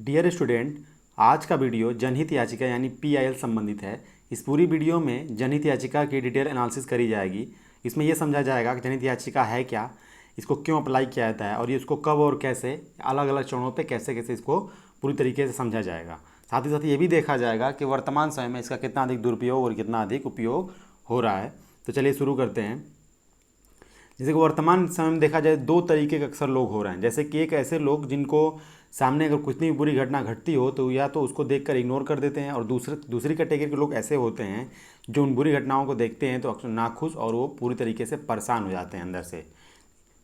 Dear student, आज का video जनहित याचिका यानी पीआईएल संबंधित है। इस पूरी वीडियो में जनहित याचिका की डिटेल एनालिसिस करी जाएगी। इसमें यह समझा जाएगा कि जनहित याचिका है क्या, इसको क्यों अप्लाई किया जाता है और ये इसको कब और कैसे अलग अलग चरणों पे कैसे कैसे इसको पूरी तरीके से समझा जाएगा। साथ ही साथ ये भी देखा जाएगा कि वर्तमान समय में इसका कितना अधिक दुरुपयोग और कितना अधिक उपयोग हो रहा है। तो चलिए शुरू करते हैं। जैसे कि वर्तमान समय में देखा जाए दो तरीके के अक्सर लोग हो रहे हैं। जैसे कि एक ऐसे लोग जिनको सामने अगर कितनी भी बुरी घटना घटती हो तो या तो उसको देखकर इग्नोर कर देते हैं, और दूसरी कैटेगरी के लोग ऐसे होते हैं जो उन बुरी घटनाओं को देखते हैं तो अक्सर नाखुश और वो पूरी तरीके से परेशान हो जाते हैं अंदर से।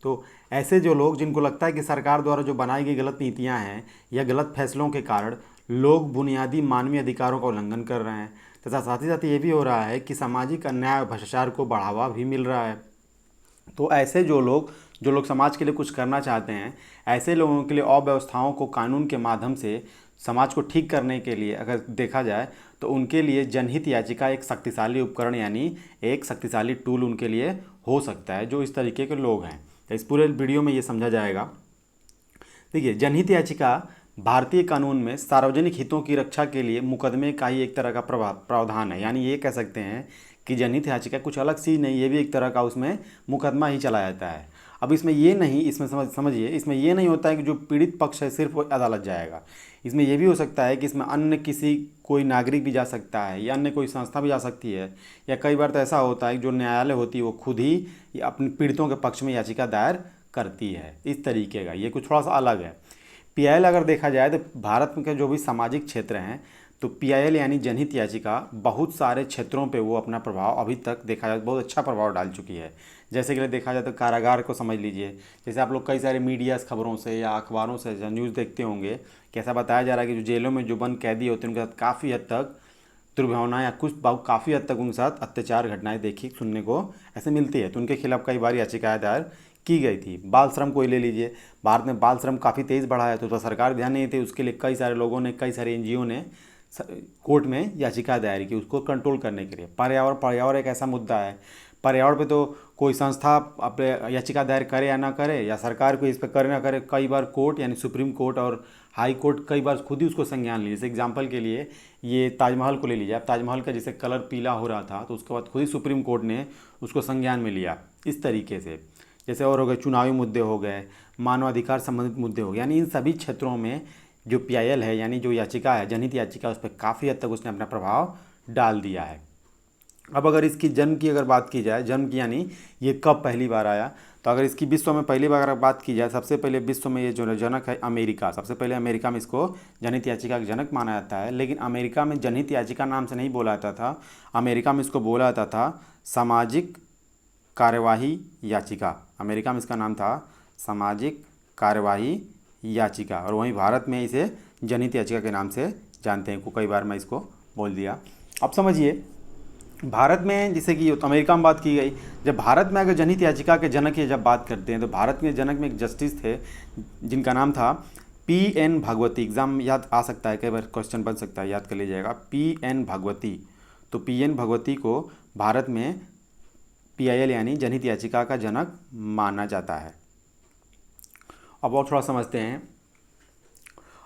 तो ऐसे जो लोग जिनको लगता है कि सरकार द्वारा जो बनाई गई गलत नीतियां हैं या गलत फैसलों के कारण लोग बुनियादी मानवीय अधिकारों का उल्लंघन कर रहे हैं, तथा साथ ही साथ ये भी हो रहा है कि सामाजिक अन्याय और भ्रष्टाचार को बढ़ावा भी मिल रहा है। तो ऐसे जो लोग समाज के लिए कुछ करना चाहते हैं, ऐसे लोगों के लिए अव्यवस्थाओं को कानून के माध्यम से समाज को ठीक करने के लिए अगर देखा जाए तो उनके लिए जनहित याचिका एक शक्तिशाली उपकरण यानी एक शक्तिशाली टूल उनके लिए हो सकता है, जो इस तरीके के लोग हैं। तो इस पूरे वीडियो में ये समझा जाएगा। देखिए, जनहित याचिका भारतीय कानून में सार्वजनिक हितों की रक्षा के लिए मुकदमे का ही एक तरह का प्रावधान है। यानी ये कह सकते हैं कि जनहित याचिका कुछ अलग चीज़ नहीं, ये भी एक तरह का उसमें मुकदमा ही चलाया जाता है। अब इसमें ये नहीं, इसमें समझिए, इसमें ये नहीं होता है कि जो पीड़ित पक्ष है सिर्फ वो अदालत जाएगा। इसमें यह भी हो सकता है कि इसमें अन्य किसी कोई नागरिक भी जा सकता है या अन्य कोई संस्था भी जा सकती है, या कई बार तो ऐसा होता है कि जो न्यायालय होती है वो खुद ही अपने पीड़ितों के पक्ष में याचिका दायर करती है। इस तरीके का ये कुछ थोड़ा सा अलग है। पीआईएल अगर देखा जाए तो भारत के जो भी सामाजिक क्षेत्र हैं, तो पीआईएल यानी जनहित याचिका बहुत सारे क्षेत्रों पे वो अपना प्रभाव अभी तक देखा जाए बहुत अच्छा प्रभाव डाल चुकी है। जैसे कि देखा जाए तो कारागार को समझ लीजिए। जैसे आप लोग कई सारे मीडिया खबरों से या अखबारों से न्यूज़ देखते होंगे कि ऐसा बताया जा रहा है कि जो जेलों में जो बंद कैदी होते हैं उनके साथ काफ़ी हद तक दुर्भावना या कुछ काफ़ी हद तक उनके साथ अत्याचार घटनाएं देखी सुनने को ऐसे मिलती है। तो उनके खिलाफ कई बार याचिकाएं दायर की गई थी। बाल श्रम को ही ले लीजिए, भारत में बाल श्रम काफ़ी तेज़ बढ़ा है, तो सरकार ध्यान नहीं थी। उसके लिए कई सारे लोगों ने, कई सारे एनजीओ ने कोर्ट में याचिका दायर की उसको कंट्रोल करने के लिए। पर्यावरण एक ऐसा मुद्दा है। पर्यावरण पे तो कोई संस्था अपने याचिका दायर करे या ना करे, या सरकार को इस पर करे ना करे, कई बार कोर्ट यानी सुप्रीम कोर्ट और हाई कोर्ट कई बार खुद ही उसको संज्ञान ली। जैसे एग्जाम्पल के लिए ये ताजमहल को ले लीजिए। अब ताजमहल का जैसे कलर पीला हो रहा था तो उसके बाद खुद ही सुप्रीम कोर्ट ने उसको संज्ञान में लिया। इस तरीके से जैसे और हो गए चुनावी मुद्दे हो गए, मानवाधिकार संबंधित मुद्दे हो गए, यानी इन सभी क्षेत्रों में जो पीआईएल है यानी जो याचिका है जनहित याचिका, उस पर काफ़ी हद तक उसने अपना प्रभाव डाल दिया है। अब अगर इसकी जन्म की अगर बात की जाए, जन्म की यानी ये कब पहली बार आया, तो अगर इसकी विश्व में पहली बार अगर बात की जाए, सबसे पहले विश्व में ये जो जनक है अमेरिका, सबसे पहले अमेरिका में इसको जनहित याचिका का जनक माना जाता है। लेकिन अमेरिका में जनहित याचिका नाम से नहीं बोला जाता था, अमेरिका में इसको बोला जाता था सामाजिक कार्यवाही याचिका। अमेरिका में इसका नाम था सामाजिक कार्यवाही याचिका, और वहीं भारत में इसे जनहित याचिका के नाम से जानते हैं। को कई बार मैं इसको बोल दिया। अब समझिए, भारत में जैसे कि अमेरिका में बात की गई, जब भारत में अगर जनहित याचिका के जनक की जब बात करते हैं तो भारत के जनक में एक जस्टिस थे जिनका नाम था पीएन भागवती। एग्जाम याद आ सकता है, कई बार क्वेश्चन बन सकता है, याद कर लीजिएगा पीएन भागवती। तो पीएन भागवती को भारत में पीआईएल यानी जनहित याचिका का जनक माना जाता है। अब और थोड़ा समझते हैं।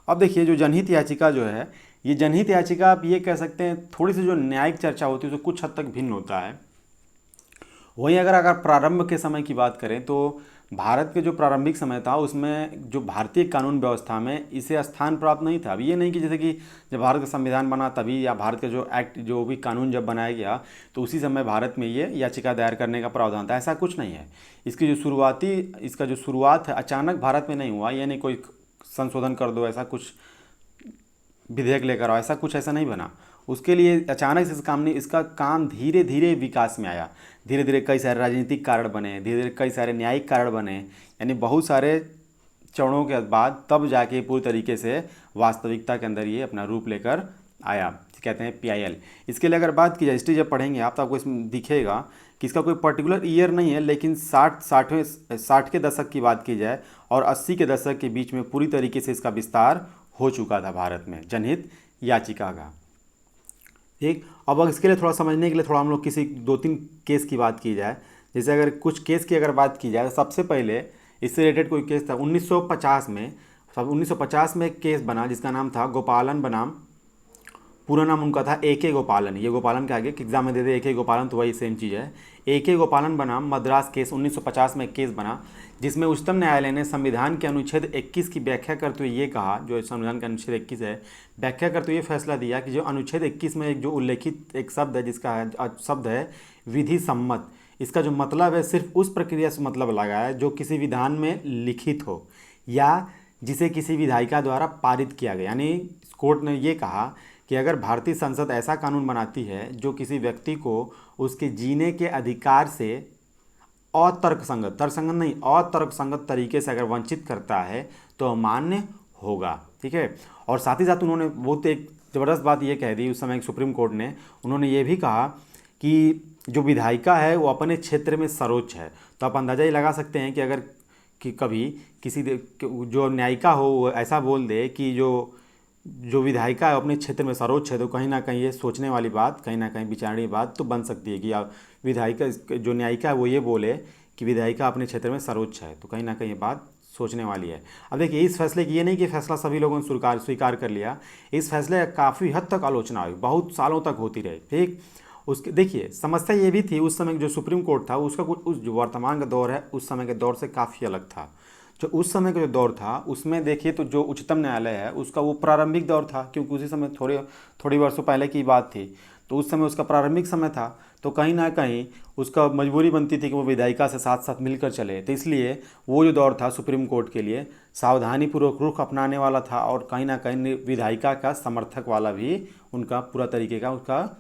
अब देखिए, जो जनहित याचिका जो है, ये जनहित याचिका आप ये कह सकते हैं थोड़ी सी जो न्यायिक चर्चा होती है उससे कुछ हद तक भिन्न होता है। वहीं अगर प्रारंभ के समय की बात करें तो भारत के जो प्रारंभिक समय था उसमें जो भारतीय कानून व्यवस्था में इसे स्थान प्राप्त नहीं था। अब ये नहीं कि जैसे कि जब भारत का संविधान बना तभी, या भारत का जो एक्ट जो भी कानून जब बनाया गया तो उसी समय भारत में ये याचिका दायर करने का प्रावधान था, ऐसा कुछ नहीं है। इसका जो शुरुआत है अचानक भारत में नहीं हुआ। ये नहीं कोई संशोधन कर दो, ऐसा कुछ विधेयक लेकर आओ, ऐसा नहीं बना। उसके लिए अचानक से इसका काम धीरे धीरे विकास में आया। धीरे धीरे कई सारे राजनीतिक कारण बने, धीरे धीरे कई सारे न्यायिक कारण बने, यानी बहुत सारे चरणों के बाद तब जाके पूरी तरीके से वास्तविकता के अंदर ये अपना रूप लेकर आया, कहते हैं पीआईएल। इसके लिए अगर बात की जाए, हिस्ट्री जब पढ़ेंगे आप तो आपको इसमें दिखेगा कि इसका कोई पर्टिकुलर ईयर नहीं है, लेकिन 60 के दशक की बात की जाए और 80 के दशक के बीच में पूरी तरीके से इसका विस्तार हो चुका था भारत में जनहित याचिका का। ठीक, अब इसके लिए थोड़ा समझने के लिए थोड़ा हम लोग किसी 2-3 केस की बात की जाए। जैसे अगर कुछ केस की अगर बात की जाए तो सबसे पहले इससे रिलेटेड कोई केस था 1950 में सब 1950 में एक केस बना जिसका नाम था गोपालन बनाम, पूरा नाम उनका था ए के गोपालन, ये गोपालन के आगे एग्जाम में दे दे ए के गोपालन तो वही सेम चीज़ है। ए के गोपालन बनाम मद्रास केस 1950 में एक केस बना जिसमें उच्चतम न्यायालय ने संविधान के अनुच्छेद 21 की व्याख्या करते हुए ये कहा, जो संविधान का अनुच्छेद 21 है, व्याख्या करते हुए ये फैसला दिया कि जो अनुच्छेद 21 में जो उल्लेखित एक शब्द है जिसका शब्द है विधि सम्मत, इसका जो मतलब है सिर्फ उस प्रक्रिया से मतलब लगा है जो किसी विधान में लिखित हो या जिसे किसी विधायिका द्वारा पारित किया गया। यानी कोर्ट ने ये कहा कि अगर भारतीय संसद ऐसा कानून बनाती है जो किसी व्यक्ति को उसके जीने के अधिकार से अतर्कसंगत, तर्कसंगत नहीं, अतर्कसंगत तरीके से अगर वंचित करता है तो मान्य होगा। ठीक है। और साथ ही साथ उन्होंने बहुत एक ज़बरदस्त बात ये कह दी उस समय सुप्रीम कोर्ट ने, उन्होंने ये भी कहा कि जो विधायिका है वो अपने क्षेत्र में सर्वोच्च है। तो आप अंदाज़ा ही लगा सकते हैं कि अगर कि कभी किसी जो न्यायिका हो वो ऐसा बोल दे कि जो विधायिका है अपने क्षेत्र में सर्वोच्च है, तो कहीं ना कहीं ये सोचने वाली बात, कहीं ना कहीं विचारने की बात तो बन सकती है कि विधायिका जो न्यायिका है वो ये बोले कि विधायिका अपने क्षेत्र में सर्वोच्च है, तो कहीं ना कहीं ये बात सोचने वाली है। अब देखिए इस फैसले की ये नहीं कि फैसला सभी लोगों ने स्वीकार कर लिया, इस फैसले काफ़ी हद तक आलोचना हुई, बहुत सालों तक होती रही। ठीक। उसके देखिए समस्या ये भी थी उस समय जो सुप्रीम कोर्ट था उसका कुछ उस जो वर्तमान का दौर है उस समय के दौर से काफ़ी अलग था। जो उस समय का जो दौर था उसमें देखिए तो जो उच्चतम न्यायालय है उसका वो प्रारंभिक दौर था, क्योंकि उसी समय थोड़ी वर्षों पहले की बात थी, तो उस समय उसका प्रारंभिक समय था, तो कहीं ना कहीं उसका मजबूरी बनती थी कि वो विधायिका से साथ साथ मिलकर चले। तो इसलिए वो जो दौर था सुप्रीम कोर्ट के लिए सावधानीपूर्वक रुख अपनाने वाला था और कहीं ना कहीं विधायिका का समर्थक वाला भी उनका पूरा तरीके का उसका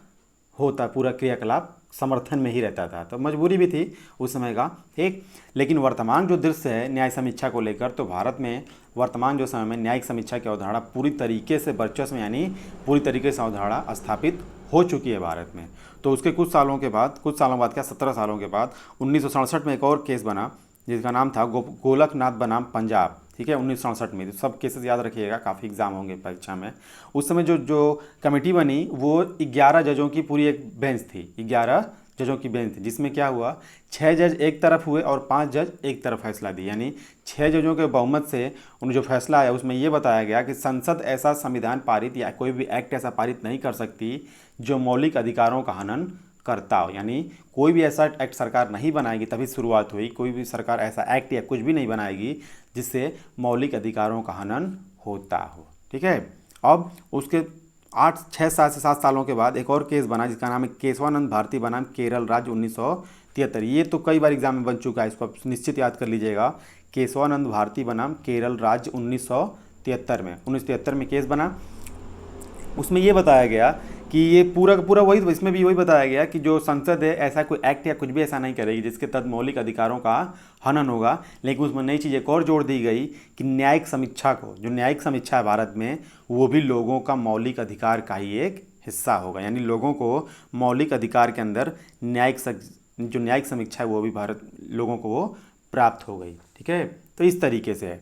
होता, पूरा क्रियाकलाप समर्थन में ही रहता था। तो मजबूरी भी थी उस समय का। ठीक। लेकिन वर्तमान जो दृश्य है न्याय समीक्षा को लेकर, तो भारत में वर्तमान जो समय में न्यायिक समीक्षा की अवधारणा पूरी तरीके से वर्चस्व यानी पूरी तरीके से अवधारणा स्थापित हो चुकी है भारत में। तो उसके कुछ सालों बाद क्या 17 सालों के बाद 1967 में एक और केस बना जिसका नाम था गोलकनाथ बनाम पंजाब। ठीक है, 1967 में। तो सब केसेस याद रखिएगा, काफ़ी एग्जाम होंगे परीक्षा में। उस समय जो कमेटी बनी वो 11 जजों की पूरी एक बेंच थी, 11 जजों की बेंच थी, जिसमें क्या हुआ 6 जज एक तरफ हुए और 5 जज एक तरफ फैसला दी। यानी 6 जजों के बहुमत से उन्हें जो फैसला आया उसमें ये बताया गया कि संसद ऐसा संविधान पारित या कोई भी एक्ट ऐसा पारित नहीं कर सकती जो मौलिक अधिकारों का हनन करता हो। यानी कोई भी ऐसा एक्ट सरकार नहीं बनाएगी, तभी शुरुआत हुई, कोई भी सरकार ऐसा एक्ट या कुछ भी नहीं बनाएगी जिससे मौलिक अधिकारों का हनन होता हो। ठीक है। अब उसके 6 से 7 सालों के बाद एक और केस बना जिसका नाम है केशवानंद भारती बनाम केरल राज्य 1973। ये तो कई बार एग्जाम में बन चुका है, इसको आप निश्चित याद कर लीजिएगा। केशवानंद भारती बनाम केरल राज्य 1973 में 1973 में केस बना। उसमें ये बताया गया कि ये पूरा का पूरा वही, इसमें भी वही बताया गया कि जो संसद है ऐसा कोई एक्ट या कुछ भी ऐसा नहीं करेगी जिसके तहत मौलिक अधिकारों का हनन होगा। लेकिन उसमें नई चीज़ एक और जोड़ दी गई कि न्यायिक समीक्षा को, जो न्यायिक समीक्षा है भारत में, वो भी लोगों का मौलिक अधिकार का ही एक हिस्सा होगा। यानी लोगों को मौलिक अधिकार के अंदर जो न्यायिक समीक्षा है वो भी भारत लोगों को वो प्राप्त हो गई। ठीक है। तो इस तरीके से है।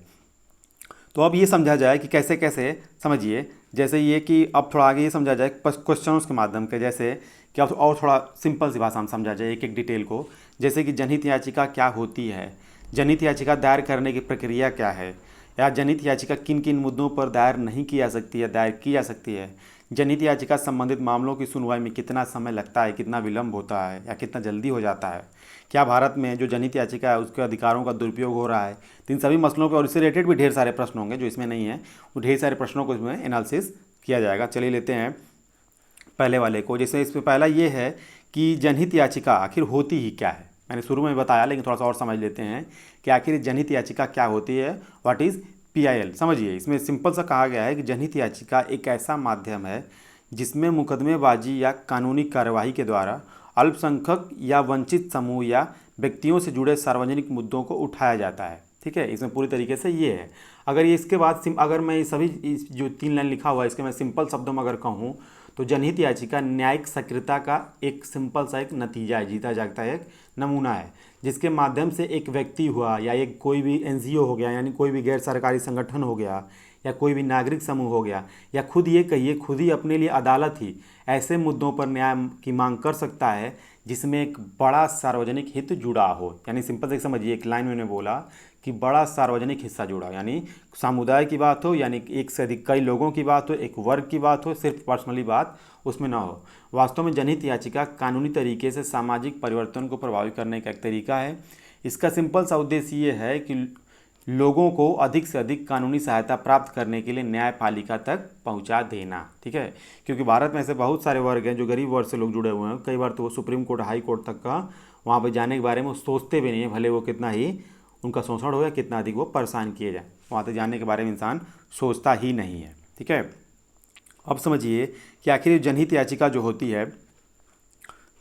तो अब ये समझा जाए कि कैसे कैसे समझिए, जैसे ये कि अब थोड़ा आगे ये समझा जाए क्वेश्चनों के माध्यम के, जैसे कि अब और थोड़ा सिंपल सी भाषा में समझा जाए एक एक डिटेल को। जैसे कि जनहित याचिका क्या होती है, जनहित याचिका दायर करने की प्रक्रिया क्या है, या जनहित याचिका किन किन मुद्दों पर दायर नहीं की जा सकती है, दायर की जा सकती है, जनहित याचिका संबंधित मामलों की सुनवाई में कितना समय लगता है, कितना विलम्ब होता है या कितना जल्दी हो जाता है, क्या भारत में जो जनहित याचिका है उसके अधिकारों का दुरुपयोग हो रहा है। तो इन सभी मसलों पर और इससे रिलेटेड भी ढेर सारे प्रश्न होंगे जो इसमें नहीं है, वो ढेर सारे प्रश्नों को इसमें एनालिसिस किया जाएगा। चलिए लेते हैं पहले वाले को। जैसे इसमें पहला ये है कि जनहित याचिका आखिर होती ही क्या है। मैंने शुरू में बताया लेकिन थोड़ा सा और समझ लेते हैं कि आखिर जनहित याचिका क्या होती है, व्हाट इज़ PIL। समझिए, इसमें सिंपल सा कहा गया है कि जनहित याचिका एक ऐसा माध्यम है जिसमें मुकदमेबाजी या कानूनी कार्यवाही के द्वारा अल्पसंख्यक या वंचित समूह या व्यक्तियों से जुड़े सार्वजनिक मुद्दों को उठाया जाता है। ठीक है, इसमें पूरी तरीके से ये है। अगर ये इसके बाद अगर मैं सभी जो 3 लाइन लिखा हुआ है इसके मैं सिंपल शब्दों में अगर कहूँ तो जनहित याचिका न्यायिक सक्रियता का एक सिंपल सा एक नतीजा है, जीता जागता एक नमूना है, जिसके माध्यम से एक व्यक्ति हुआ या एक कोई भी NGO हो गया, यानी कोई भी गैर सरकारी संगठन हो गया, या कोई भी नागरिक समूह हो गया, या खुद ये कहिए खुद ही अपने लिए अदालत ही ऐसे मुद्दों पर न्याय की मांग कर सकता है जिसमें एक बड़ा सार्वजनिक हित जुड़ा हो। यानी सिंपल से समझिए, एक लाइन मैंने बोला कि बड़ा सार्वजनिक हिस्सा जुड़ा हो, यानी समुदाय की बात हो, यानी एक से अधिक कई लोगों की बात हो, एक वर्ग की बात हो, सिर्फ पर्सनली बात उसमें ना हो। वास्तव में जनहित याचिका कानूनी तरीके से सामाजिक परिवर्तन को प्रभावित करने का एक तरीका है। इसका सिंपल सा उद्देश्य ये है कि लोगों को अधिक से अधिक कानूनी सहायता प्राप्त करने के लिए न्यायपालिका तक पहुंचा देना। ठीक है, क्योंकि भारत में ऐसे बहुत सारे वर्ग हैं जो गरीब वर्ग से लोग जुड़े हुए हैं, कई बार तो वो सुप्रीम कोर्ट, हाई कोर्ट तक का वहाँ पर जाने के बारे में वो सोचते भी नहीं है, भले वो कितना ही उनका शोषण हो या कितना अधिक वो परेशान किए जाए, वहाँ तक जाने के बारे में इंसान सोचता ही नहीं है। ठीक है, अब समझिए कि आखिर जनहित याचिका जो होती है,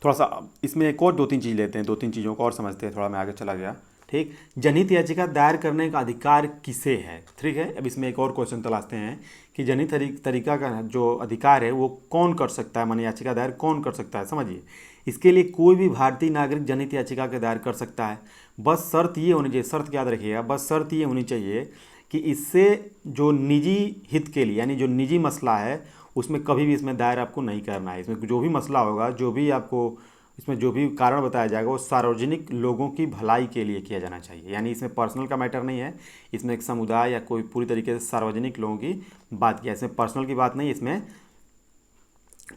थोड़ा सा इसमें एक और 2-3 चीज़ लेते हैं, 2-3 चीज़ों को और समझते हैं, थोड़ा मैं आगे चला गया। ठीक, जनहित याचिका दायर करने का अधिकार किसे है। ठीक है, अब इसमें एक और क्वेश्चन तलाशते हैं कि जनहित तरीका का जो अधिकार है वो कौन कर सकता है, माने याचिका दायर कौन कर सकता है। समझिए, इसके लिए कोई भी भारतीय नागरिक जनहित याचिका के दायर कर सकता है। बस शर्त ये होनी चाहिए, शर्त याद रखिएगा, बस शर्त ये होनी चाहिए कि इससे जो निजी हित के लिए, यानी जो निजी मसला है, उसमें कभी भी इसमें दायर आपको नहीं करना है। इसमें जो भी मसला होगा, जो भी आपको इसमें जो भी कारण बताया जाएगा, वो सार्वजनिक लोगों की भलाई के लिए किया जाना चाहिए। यानी इसमें पर्सनल का मैटर नहीं है, इसमें एक समुदाय या कोई पूरी तरीके से सार्वजनिक लोगों की बात किया, इसमें पर्सनल की बात नहीं, इसमें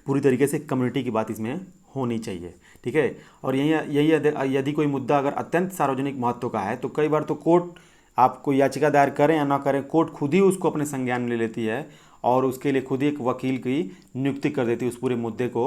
पूरी तरीके से कम्युनिटी की बात इसमें होनी चाहिए। ठीक है, और यही यदि कोई मुद्दा अगर अत्यंत सार्वजनिक महत्व का है तो कई बार तो कोर्ट आपको याचिका दायर करें या ना करें, कोर्ट खुद ही उसको अपने संज्ञान में ले लेती है और उसके लिए खुद ही एक वकील की नियुक्ति कर देती है उस पूरे मुद्दे को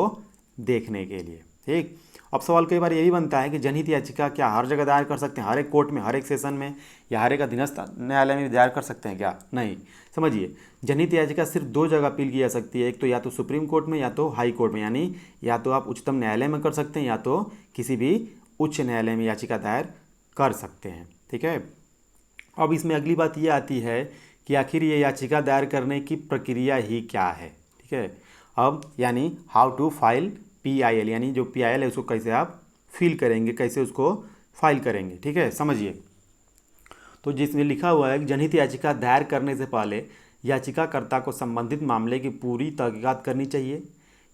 देखने के लिए। ठीक, अब सवाल कई बार ये भी बनता है कि जनहित याचिका क्या हर जगह दायर कर सकते हैं, हर एक कोर्ट में, हर एक सेशन में या हर एक अधीनस्थ न्यायालय में दायर कर सकते हैं क्या? नहीं। समझिए, जनहित याचिका सिर्फ 2 जगह अपील की जा सकती है, एक तो या तो सुप्रीम कोर्ट में या तो हाई कोर्ट में, यानी या तो आप उच्चतम न्यायालय में कर सकते हैं या तो किसी भी उच्च न्यायालय में याचिका दायर कर सकते हैं। ठीक है, अब इसमें अगली बात ये आती है कि आखिर ये याचिका दायर करने की प्रक्रिया ही क्या है। ठीक है, अब यानी हाउ टू फाइल PIL, यानी जो PIL है उसको कैसे आप फिल करेंगे, कैसे उसको फाइल करेंगे। ठीक है, समझिए, तो जिसमें लिखा हुआ है कि जनहित याचिका दायर करने से पहले याचिकाकर्ता को संबंधित मामले की पूरी तहकीकात करनी चाहिए।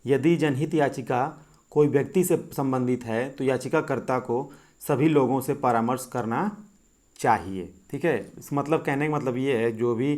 यदि जनहित याचिका कोई व्यक्ति से संबंधित है तो याचिकाकर्ता को सभी लोगों से परामर्श करना चाहिए। ठीक है, इस मतलब कहने का मतलब ये है, जो भी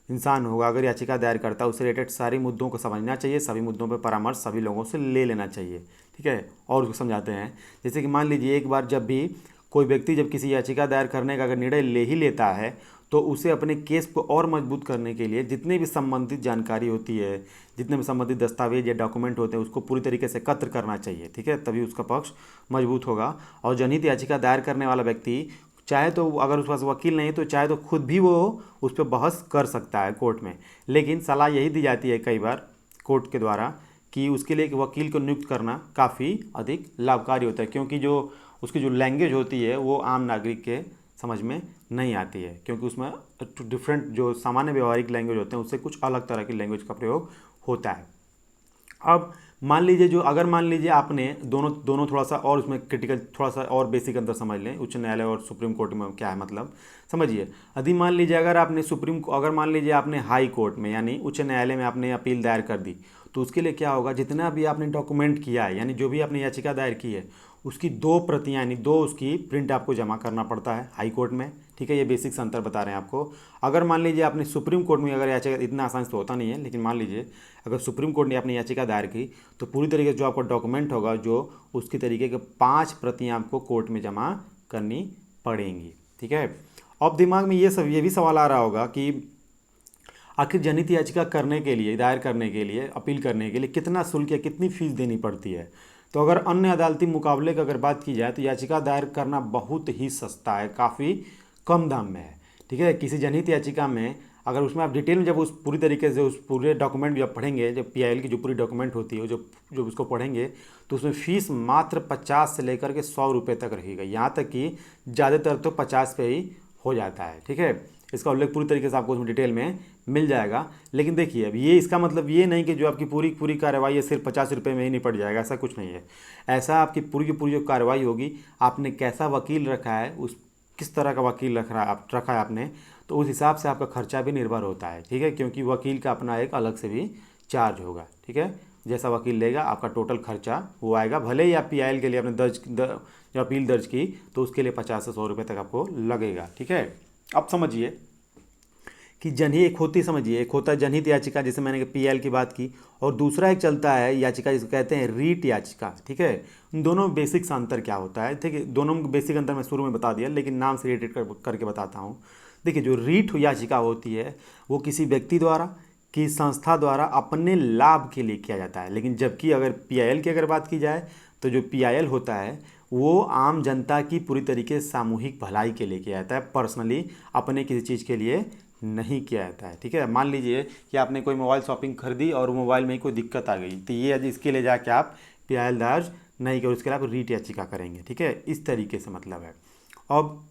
इंसान होगा अगर याचिका दायर करता है उससे रिलेटेड सारे मुद्दों को समझना चाहिए, सभी मुद्दों पर परामर्श सभी लोगों से ले लेना चाहिए। ठीक है, और उसको समझाते हैं, जैसे कि मान लीजिए एक बार जब भी कोई व्यक्ति जब किसी याचिका दायर करने का अगर निर्णय ले ही लेता है तो उसे अपने केस को और मजबूत करने के लिए जितने भी संबंधित जानकारी होती है, जितने भी संबंधित दस्तावेज या डॉक्यूमेंट होते हैं, उसको पूरी तरीके से एकत्र करना चाहिए। ठीक है, तभी उसका पक्ष मजबूत होगा। और जनहित याचिका दायर करने वाला व्यक्ति चाहे तो अगर उसके पास वकील नहीं तो चाहे तो खुद भी वो उस पर बहस कर सकता है कोर्ट में, लेकिन सलाह यही दी जाती है कई बार कोर्ट के द्वारा कि उसके लिए एक वकील को नियुक्त करना काफ़ी अधिक लाभकारी होता है, क्योंकि जो उसकी जो लैंग्वेज होती है वो आम नागरिक के समझ में नहीं आती है, क्योंकि उसमें डिफरेंट जो सामान्य व्यवहारिक लैंग्वेज होते हैं उससे कुछ अलग तरह की लैंग्वेज का प्रयोग होता है। अब मान लीजिए जो अगर मान लीजिए आपने दोनों थोड़ा सा और उसमें क्रिटिकल थोड़ा सा और बेसिक अंतर समझ लें, उच्च न्यायालय और सुप्रीम कोर्ट में क्या है मतलब समझिए। यदि मान लीजिए अगर मान लीजिए आपने हाई कोर्ट में यानी उच्च न्यायालय में आपने अपील दायर कर दी, तो उसके लिए क्या होगा, जितना भी आपने डॉक्यूमेंट किया है यानी जो भी आपने याचिका दायर की है उसकी 2 प्रतियाँ यानी 2 उसकी प्रिंट आपको जमा करना पड़ता है हाई कोर्ट में। ठीक है, ये बेसिक से अंतर बता रहे हैं आपको। अगर मान लीजिए आपने सुप्रीम कोर्ट में अगर याचिका, इतना आसान से तो होता नहीं है, लेकिन मान लीजिए अगर सुप्रीम कोर्ट ने अपनी याचिका दायर की तो पूरी तरीके से जो आपका डॉक्यूमेंट होगा जो उसकी तरीके के 5 प्रतियाँ आपको कोर्ट में जमा करनी पड़ेंगी। ठीक है, अब दिमाग में ये भी सवाल आ रहा होगा कि आखिर जनहित याचिका करने के लिए, दायर करने के लिए, अपील करने के लिए कितना शुल्क या कितनी फीस देनी पड़ती है। तो अगर अन्य अदालती मुकाबले की अगर बात की जाए तो याचिका दायर करना बहुत ही सस्ता है, काफ़ी कम दाम में है। ठीक है, किसी जनहित याचिका में अगर उसमें आप डिटेल में जब उस पूरी तरीके से उस पूरे डॉक्यूमेंट जब पढ़ेंगे, जब PIL की जो पूरी डॉक्यूमेंट होती है जो उसको पढ़ेंगे तो उसमें फ़ीस मात्र 50 से लेकर के 100 रुपये तक रहेगा, यहाँ तक कि ज़्यादातर तो 50 पे ही हो जाता है। ठीक है, इसका उल्लेख पूरी तरीके से आपको उसमें डिटेल में मिल जाएगा। लेकिन देखिए अब ये इसका मतलब ये नहीं कि जो आपकी पूरी कार्रवाई है सिर्फ 50 रुपये में ही निपट जाएगा, ऐसा कुछ नहीं है। ऐसा आपकी पूरी की पूरी जो कार्रवाई होगी, आपने कैसा वकील रखा है, उस किस तरह का वकील रखा है आपने, तो उस हिसाब से आपका खर्चा भी निर्भर होता है। ठीक है, क्योंकि वकील का अपना एक अलग से भी चार्ज होगा। ठीक है, जैसा वकील लेगा आपका टोटल खर्चा वो आएगा। भले ही आप PIL के लिए आपने जो अपील दर्ज की तो उसके लिए 50 से 100 रुपये तक आपको लगेगा। ठीक है, अब समझिए कि जनहित एक होती, समझिए एक होता है जनहित याचिका, जैसे मैंने पीएल की बात की, और दूसरा एक चलता है याचिका जिसको कहते हैं रीट याचिका। ठीक है, उन दोनों बेसिक सा अंतर क्या होता है? ठीक है, दोनों में बेसिक अंतर मैं शुरू में बता दिया, लेकिन नाम से रिलेटेड करके बताता हूँ। देखिए, जो रीट याचिका होती है वो किसी व्यक्ति द्वारा, कि संस्था द्वारा अपने लाभ के लिए किया जाता है, लेकिन जबकि अगर पीआईएल की अगर बात की जाए तो जो पीआईएल होता है वो आम जनता की पूरी तरीके से सामूहिक भलाई के लिए किया जाता है, पर्सनली अपने किसी चीज़ के लिए नहीं किया जाता है। ठीक है, मान लीजिए कि आपने कोई मोबाइल शॉपिंग खरीदी और मोबाइल में कोई दिक्कत आ गई, तो ये इसके ले जाके आप पीआईएल दर्ज नहीं करो, उसके लिए आप रीट याचिका करेंगे। ठीक है, इस तरीके से मतलब है। अब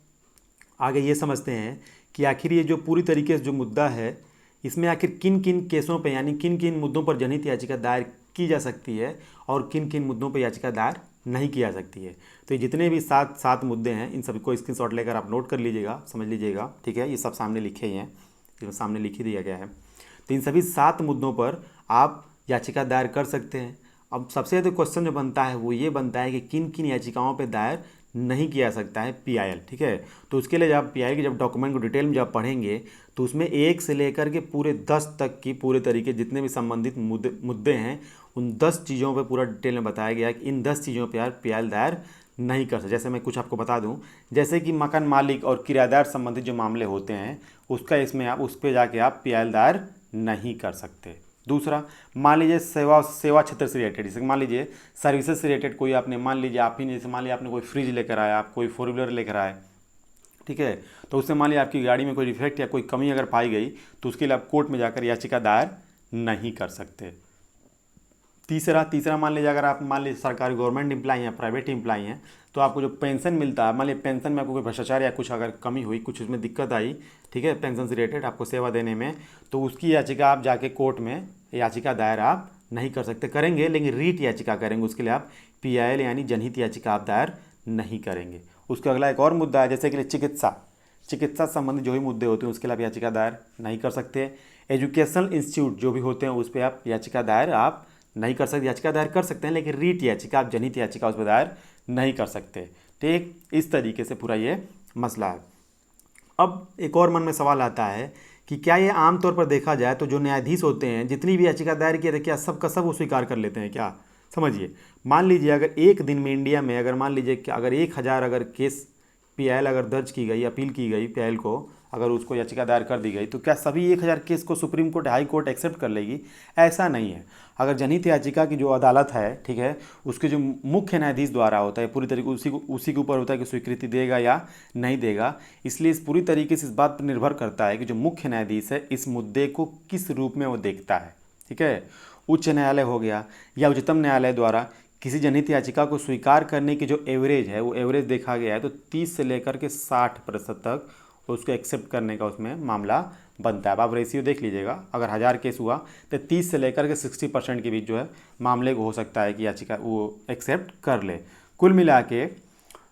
आगे ये समझते हैं कि आखिर ये जो पूरी तरीके से जो मुद्दा है, इसमें आखिर किन किन केसों पे यानी किन किन मुद्दों पर जनहित याचिका दायर की जा सकती है और किन किन मुद्दों पर याचिका दायर नहीं की जा सकती है। तो ये जितने भी सात सात मुद्दे हैं, इन सभी को स्क्रीनशॉट लेकर आप नोट कर लीजिएगा, समझ लीजिएगा। ठीक है, ये सब सामने लिखे ही हैं, ये सामने लिख ही दिया गया है। तो इन सभी 7 मुद्दों पर आप याचिका दायर कर सकते हैं। अब सबसे ज़्यादा क्वेश्चन जो बनता है वो ये बनता है कि किन किन याचिकाओं पर दायर नहीं किया सकता है पीआईएल। ठीक है, तो उसके लिए जब पीआईएल के जब डॉक्यूमेंट को डिटेल में जब पढ़ेंगे तो उसमें 1 से लेकर के पूरे 10 तक की पूरे तरीके जितने भी संबंधित मुद्दे हैं, उन 10 चीज़ों पे पूरा डिटेल में बताया गया है कि इन 10 चीज़ों पे यार पीआईएल दायर नहीं कर सकते। जैसे मैं कुछ आपको बता दूं, जैसे कि मकान मालिक और किराएदार संबंधित जो मामले होते हैं उसका इसमें आप उस पर जाके आप पीआईएल दायर नहीं कर सकते। दूसरा, मान लीजिए सेवा क्षेत्र से रिलेटेड, जैसे मान लीजिए सर्विसेज से रिलेटेड कोई आपने, मान लीजिए आप ही जैसे मान लीजिए आपने कोई फ्रिज लेकर आया, आप कोई 4 व्हीलर लेकर आए। ठीक है, तो उससे मान लीजिए आपकी गाड़ी में कोई डिफेक्ट या कोई कमी अगर पाई गई तो उसके लिए आप कोर्ट में जाकर याचिका दायर नहीं कर सकते। तीसरा मान लीजिए अगर आप मान लीजिए सरकारी गवर्नमेंट एम्प्लॉई हैं, प्राइवेट एम्प्लॉई हैं, तो आपको जो पेंशन मिलता है, मान लीजिए पेंशन में आपको कोई भ्रष्टाचार या कुछ अगर कमी हुई, कुछ उसमें दिक्कत आई, ठीक है, पेंशन से रिलेटेड आपको सेवा देने में, तो उसकी याचिका आप जाके कोर्ट में याचिका दायर आप नहीं कर सकते। करेंगे लेकिन रीट याचिका करेंगे, उसके लिए आप पीआईएल यानी जनहित याचिका आप दायर नहीं करेंगे। उसका अगला एक और मुद्दा है, जैसे कि चिकित्सा संबंधी जो भी मुद्दे होते हैं उसके लिए आप याचिका दायर नहीं कर सकते। एजुकेशनल इंस्टीट्यूट जो भी होते हैं उस पर आप याचिका दायर आप नहीं कर सकते। याचिका दायर कर सकते हैं लेकिन रीट याचिका आप जनहित याचिका उस पर दायर नहीं कर सकते। ठीक, इस तरीके से पूरा ये मसला है। अब एक और मन में सवाल आता है कि क्या ये आमतौर पर देखा जाए तो जो न्यायाधीश होते हैं जितनी भी याचिका दायर किया था क्या सब का सब वो स्वीकार कर लेते हैं क्या? समझिए, मान लीजिए अगर एक दिन में इंडिया में अगर मान लीजिए कि अगर 1000 अगर केस पीआईएल अगर दर्ज की गई, अपील की गई पीआईएल को, अगर उसको याचिका दायर कर दी गई, तो क्या सभी 1000 केस को supreme court high court accept कर लेगी? ऐसा नहीं है। अगर जनहित याचिका की जो अदालत है, ठीक है, उसके जो मुख्य न्यायाधीश द्वारा होता है पूरी तरीके उसी के ऊपर होता है कि स्वीकृति देगा या नहीं देगा। इसलिए इस पूरी तरीके से इस बात पर निर्भर करता है कि जो मुख्य न्यायाधीश है इस मुद्दे को किस रूप में वो देखता है। ठीक है, उच्च न्यायालय हो गया या उच्चतम न्यायालय द्वारा किसी जनहित याचिका को स्वीकार करने की जो एवरेज है वो एवरेज देखा गया है, तो 30 से लेकर के 60% तक उसको एक्सेप्ट करने का उसमें मामला बनता है। अब आप रेशियो देख लीजिएगा, अगर 1000 केस हुआ तो 30 से लेकर के 60% के बीच जो है मामले को हो सकता है कि याचिका वो एक्सेप्ट कर ले। कुल मिला के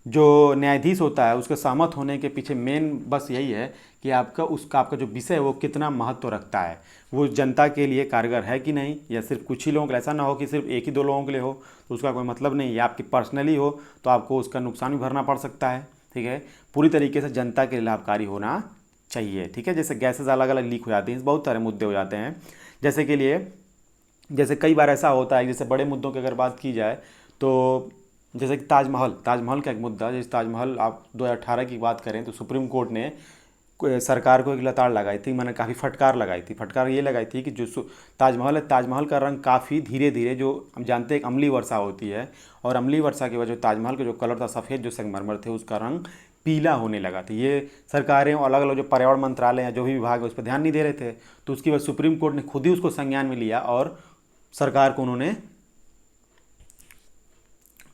जो न्यायाधीश होता है उसके सहमत होने के पीछे मेन बस यही है कि आपका जो विषय है वो कितना महत्व रखता है, वो जनता के लिए कारगर है कि नहीं, या सिर्फ कुछ ही लोगों के लिए। ऐसा ना हो कि सिर्फ एक ही 2 लोगों के लिए हो तो उसका कोई मतलब नहीं, या आपकी पर्सनली हो तो आपको उसका नुकसान भी भरना पड़ सकता है। ठीक है, पूरी तरीके से जनता के लिए लाभकारी होना चाहिए। ठीक है, जैसे गैसेज अलग अलग लीक हो जाती हैं, बहुत सारे मुद्दे हो जाते हैं। जैसे कई बार ऐसा होता है, जैसे बड़े मुद्दों की अगर बात की जाए तो जैसे कि ताजमहल का एक मुद्दा, जैसे ताजमहल आप 2018 की बात करें तो सुप्रीम कोर्ट ने सरकार को एक लताड़ लगाई थी, मैंने काफ़ी फटकार लगाई थी। फटकार ये लगाई थी कि जो ताजमहल है, ताजमहल का रंग काफ़ी धीरे धीरे, जो हम जानते हैं एक अम्लीय वर्षा होती है, और अम्लीय वर्षा की वजह ताजमहल का जो कलर था सफ़ेद जो संगमरमर थे उसका रंग पीला होने लगा था। ये सरकारें अलग अलग जो पर्यावरण मंत्रालय या जो भी विभाग है उस पर ध्यान नहीं दे रहे थे, तो उसकी वजह सुप्रीम कोर्ट ने खुद ही उसको संज्ञान में लिया और सरकार को उन्होंने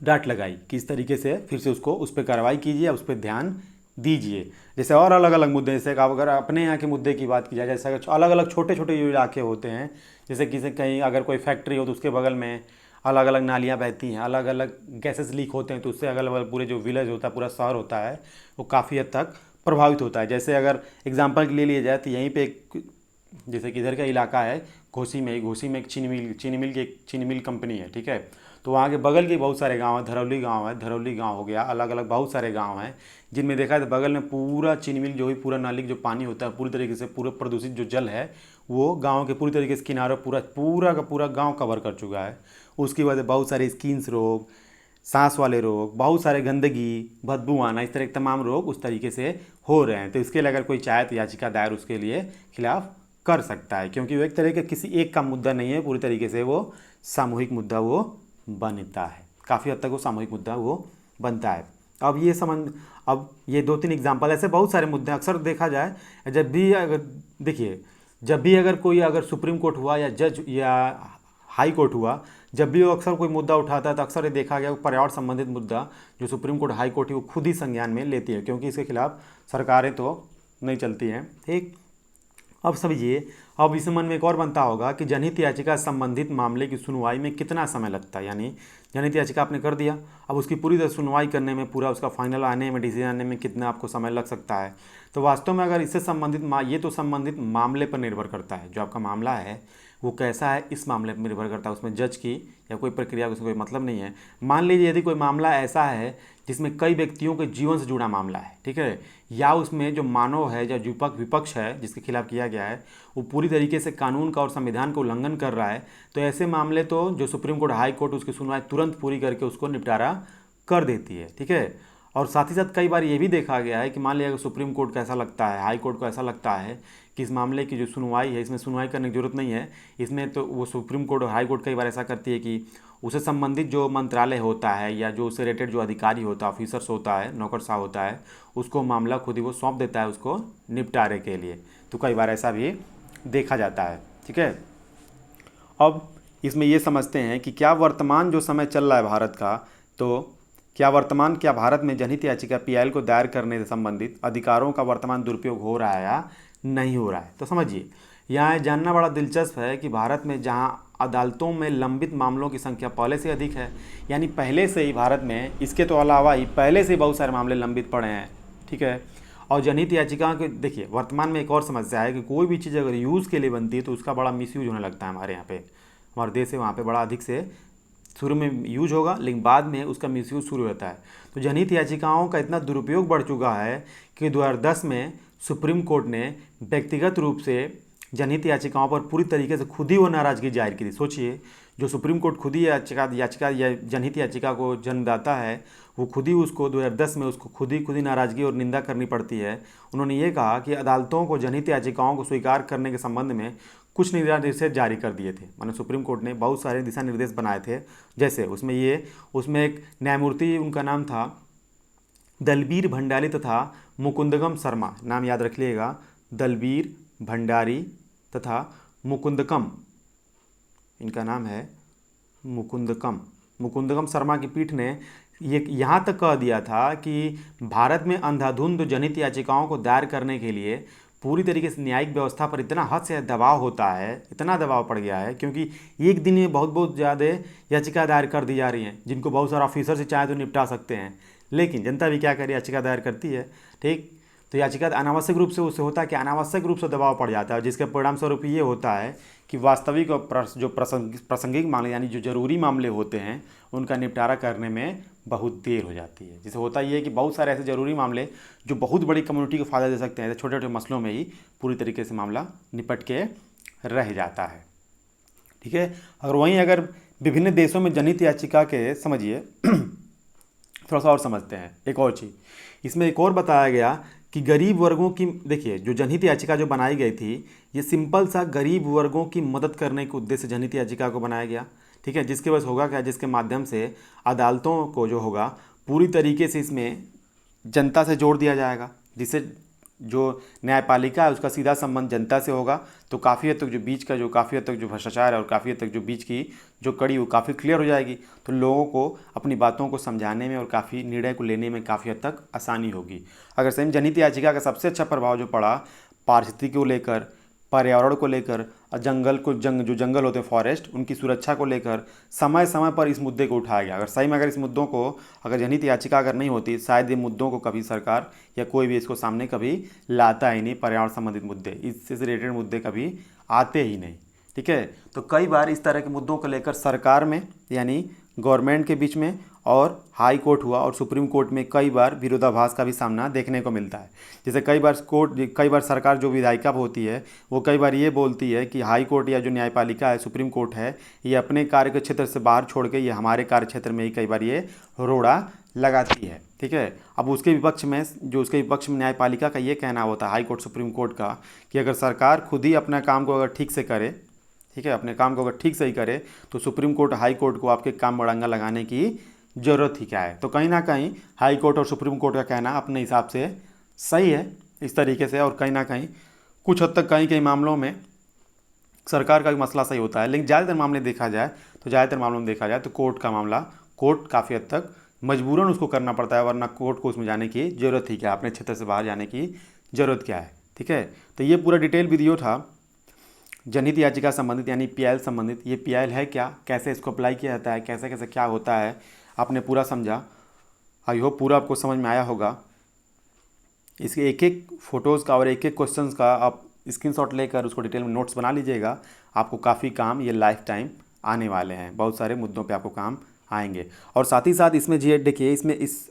डांट लगाई कि इस तरीके से फिर से उसको उस पर कार्रवाई कीजिए, उस पर ध्यान दीजिए। जैसे और अलग अलग मुद्दे, जैसे आप अगर अपने यहाँ के मुद्दे की बात की जाए, जैसे अलग अलग छोटे छोटे जो इलाके होते हैं, जैसे किसी कहीं अगर कोई फैक्ट्री हो तो उसके बगल में अलग अलग नालियाँ बहती हैं, अलग अलग गैसेस लीक होते हैं, तो उससे अगल बगल पूरे जो विलेज होता है, पूरा शहर होता है, वो काफ़ी हद तक प्रभावित होता है। जैसे अगर एग्जाम्पल के लिए लिया जाए तो यहीं पर जैसे कि इधर का इलाका है घोसी में एक चीनी मिल की चीनी मिल कंपनी है। ठीक है, तो वहाँ के बगल के बहुत सारे गांव हैं, धरौली गांव हो गया, अलग अलग बहुत सारे गांव हैं जिनमें देखा है तो बगल में पूरा चीनी मिल जो भी पूरा नाली जो पानी होता है पूरी तरीके से पूरा प्रदूषित जो जल है वो गाँव के पूरी तरीके से किनारों पूरा पूरा का पूरा गाँव कवर कर चुका है। उसकी वजह से बहुत सारे स्किन्स रोग, सांस वाले रोग, बहुत सारे गंदगी, बदबू आना, इस तरह के तमाम रोग उस तरीके से हो रहे हैं। तो इसके लिए अगर कोई चाहे तो याचिका दायर उसके लिए खिलाफ कर सकता है, क्योंकि वो एक तरह के किसी एक का मुद्दा नहीं है, पूरी तरीके से वो सामूहिक मुद्दा वो बनता है, काफ़ी हद तक वो सामूहिक मुद्दा वो बनता है। अब ये 2-3 एग्जाम्पल ऐसे बहुत सारे मुद्दे अक्सर देखा जाए, जब भी अगर देखिए जब भी अगर कोई अगर सुप्रीम कोर्ट हुआ या जज या हाई कोर्ट हुआ, जब भी वो अक्सर कोई मुद्दा उठाता है तो अक्सर ये देखा गया पर्यावरण संबंधित मुद्दा जो सुप्रीम कोर्ट हाई कोर्ट है वो खुद ही संज्ञान में लेती है, क्योंकि इसके खिलाफ सरकारें तो नहीं चलती हैं। ठीक, अब समझिए, अब इस मन में एक और बनता होगा कि जनहित याचिका संबंधित मामले की सुनवाई में कितना समय लगता है। यानी जनहित याचिका आपने कर दिया, अब उसकी पूरी तरह सुनवाई करने में, पूरा उसका फाइनल आने में, डिसीजन आने में कितना आपको समय लग सकता है। तो वास्तव में अगर इससे संबंधित ये तो संबंधित मामले पर निर्भर करता है, जो आपका मामला है वो कैसा है इस मामले पर निर्भर करता है, उसमें जज की या कोई प्रक्रिया का उसमें कोई मतलब नहीं है। मान लीजिए यदि कोई मामला ऐसा है जिसमें कई व्यक्तियों के जीवन से जुड़ा मामला है, ठीक है, या उसमें जो मानव है या विपक्ष है जिसके खिलाफ किया गया है वो पूरी तरीके से कानून का और संविधान का उल्लंघन कर रहा है, तो ऐसे मामले तो जो सुप्रीम कोर्ट हाई कोर्ट उसकी सुनवाई तुरंत पूरी करके उसको निपटारा कर देती है। ठीक है, और साथ ही साथ कई बार ये भी देखा गया है कि मान लिया अगर सुप्रीम कोर्ट को ऐसा लगता है, हाई कोर्ट को ऐसा लगता है कि इस मामले की जो सुनवाई है इसमें सुनवाई करने की जरूरत नहीं है, इसमें तो वो सुप्रीम कोर्ट और हाई कोर्ट कई बार ऐसा करती है कि उससे संबंधित जो मंत्रालय होता है या जो उससे रिलेटेड जो अधिकारी होता है, ऑफिसर्स होता है, नौकरशाह होता है, उसको मामला खुद ही वो सौंप देता है उसको निपटारे के लिए। तो कई बार ऐसा भी देखा जाता है। ठीक है, अब इसमें ये समझते हैं कि क्या वर्तमान जो समय चल रहा है भारत का, तो क्या भारत में जनहित याचिका पीआईएल को दायर करने से संबंधित अधिकारों का वर्तमान दुरुपयोग हो रहा है या नहीं हो रहा है। तो समझिए, यहाँ जानना बड़ा दिलचस्प है कि भारत में जहाँ अदालतों में लंबित मामलों की संख्या पहले से अधिक है, यानी पहले से ही भारत में इसके तो अलावा ही पहले से ही बहुत सारे मामले लंबित पड़े हैं। ठीक है, और जनहित याचिका के देखिए वर्तमान में एक और समस्या है कि कोई भी चीज़ अगर यूज़ के लिए बनती है तो उसका बड़ा मिसयूज होने लगता है हमारे यहाँ पे, हमारे देश से वहाँ पे बड़ा अधिक से शुरू में यूज होगा लेकिन बाद में उसका मिसयूज शुरू होता है। तो जनहित याचिकाओं का इतना दुरुपयोग बढ़ चुका है कि 2010 में सुप्रीम कोर्ट ने व्यक्तिगत रूप से जनहित याचिकाओं पर पूरी तरीके से खुद ही वो नाराज़गी जाहिर की थी। सोचिए, जो सुप्रीम कोर्ट खुद ही याचिका या जनहित याचिका को जन्मदाता है वो खुद ही उसको 2010 में उसको खुद ही नाराज़गी और निंदा करनी पड़ती है। उन्होंने ये कहा कि अदालतों को जनहित याचिकाओं को स्वीकार करने के संबंध में कुछ निर्देश जारी कर दिए थे। माने सुप्रीम कोर्ट ने बहुत सारे दिशा निर्देश बनाए थे, जैसे उसमें एक न्यायमूर्ति उनका नाम था दलबीर भंडारी तथा मुकुंदगम शर्मा, नाम याद रख लीजिएगा, दलबीर भंडारी तथा मुकुंदकम, इनका नाम है मुकुंदकम शर्मा की पीठ ने ये यहाँ तक कह दिया था कि भारत में अंधाधुंध जनहित याचिकाओं को दायर करने के लिए पूरी तरीके से न्यायिक व्यवस्था पर इतना हद से दबाव होता है, इतना दबाव पड़ गया है, क्योंकि एक दिन में बहुत ज़्यादा याचिका दायर कर दी जा रही हैं जिनको बहुत सारा ऑफिसर से चाहे तो निपटा सकते हैं, लेकिन जनता भी क्या करे, याचिका दायर करती है। ठीक, तो याचिका अनावश्यक रूप से उससे होता है कि अनावश्यक रूप से दबाव पड़ जाता है, जिसके परिणाम स्वरूप ये होता है कि वास्तविक और जो प्रासंगिक मामले यानी जो जरूरी मामले होते हैं उनका निपटारा करने में बहुत देर हो जाती है। जिसे होता ये है कि बहुत सारे ऐसे ज़रूरी मामले जो बहुत बड़ी कम्युनिटी को फ़ायदा दे सकते हैं, छोटे छोटे मसलों में ही पूरी तरीके से मामला निपट के रह जाता है। ठीक है, अगर विभिन्न देशों में जनहित याचिका के समझिए थोड़ा सा और समझते हैं एक और चीज़, इसमें एक और बताया गया कि गरीब वर्गों की, देखिए जो जनहित याचिका जो बनाई गई थी ये सिंपल सा गरीब वर्गों की मदद करने के उद्देश्य से जनहित याचिका को बनाया गया। ठीक है, जिसके वजह होगा क्या, जिसके माध्यम से अदालतों को जो होगा पूरी तरीके से इसमें जनता से जोड़ दिया जाएगा, जिससे जो न्यायपालिका है उसका सीधा संबंध जनता से होगा। तो काफ़ी हद तक जो भ्रष्टाचार है और काफ़ी हद तक जो बीच की जो कड़ी वो काफ़ी क्लियर हो जाएगी। तो लोगों को अपनी बातों को समझाने में और काफ़ी निर्णय को लेने में काफ़ी हद तक आसानी होगी। अगर सही जनहित याचिका का सबसे अच्छा प्रभाव जो पड़ा पारिस्थितिकी को लेकर, पर्यावरण को लेकर, जो जंगल होते हैं फॉरेस्ट, उनकी सुरक्षा को लेकर समय समय पर इस मुद्दे को उठाया गया। अगर सही में इस मुद्दों को जनहित याचिका अगर नहीं होती शायद ये मुद्दों को कभी सरकार या कोई भी इसको सामने कभी लाता ही नहीं। पर्यावरण संबंधित मुद्दे, इससे रिलेटेड मुद्दे कभी आते ही नहीं। ठीक है, तो कई बार इस तरह के मुद्दों को लेकर सरकार में यानी गवर्नमेंट के बीच में और हाई कोर्ट हुआ और सुप्रीम कोर्ट में कई बार विरोधाभास का भी सामना देखने को मिलता है। जैसे कई बार सरकार जो विधायिका होती है वो कई बार ये बोलती है कि हाई कोर्ट या जो न्यायपालिका है, सुप्रीम कोर्ट है, ये अपने कार्य के क्षेत्र से बाहर छोड़ के ये हमारे कार्य क्षेत्र में ही कई बार ये रोड़ा लगाती है। ठीक है, अब उसके विपक्ष में न्यायपालिका का ये कहना होता है, हाई कोर्ट सुप्रीम कोर्ट का, कि अगर सरकार खुद ही अपना काम को अगर ठीक से करे, ठीक है, अपने काम को अगर ठीक से ही करे तो सुप्रीम कोर्ट हाई कोर्ट को आपके काम बड़ंगा लगाने की ज़रूरत ही क्या है। तो कहीं ना कहीं हाई कोर्ट और सुप्रीम कोर्ट का कहना अपने हिसाब से सही है इस तरीके से, और कहीं ना कहीं कुछ हद तक कई मामलों में सरकार का भी मसला सही होता है। लेकिन ज़्यादातर मामले में देखा जाए तो कोर्ट का मामला, कोर्ट काफ़ी हद तक मजबूरन उसको करना पड़ता है, वरना कोर्ट को उसमें जाने की ज़रूरत ही क्या, अपने क्षेत्र से बाहर जाने की ज़रूरत क्या है। ठीक है, तो ये पूरा डिटेल वीडियो था जनहित याचिका संबंधित यानी पीआईएल संबंधित। ये पीआईएल है क्या, कैसे इसको अप्लाई किया जाता है, कैसे कैसे क्या होता है, आपने पूरा समझा। आई होप पूरा आपको समझ में आया होगा। इसके एक एक फ़ोटोज़ का और एक एक क्वेश्चंस का आप स्क्रीनशॉट लेकर उसको डिटेल में नोट्स बना लीजिएगा। आपको काफ़ी काम ये लाइफ टाइम आने वाले हैं, बहुत सारे मुद्दों पे आपको काम आएंगे। और साथ ही साथ इसमें जी देखिए, इसमें इस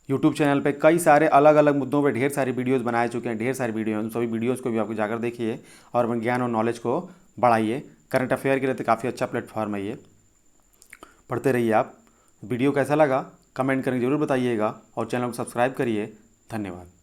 यूट्यूब चैनल पे कई सारे अलग अलग मुद्दों पे ढेर सारी वीडियोस बनाए चुके हैं, ढेर सारी वीडियो हैं। उन सभी वीडियोस को भी आपको जाकर देखिए और अपने ज्ञान और नॉलेज को बढ़ाइए। करंट अफेयर के लिए तो काफ़ी अच्छा प्लेटफॉर्म है ये, पढ़ते रहिए आप। वीडियो कैसा लगा कमेंट करके ज़रूर बताइएगा और चैनल को सब्सक्राइब करिए। धन्यवाद।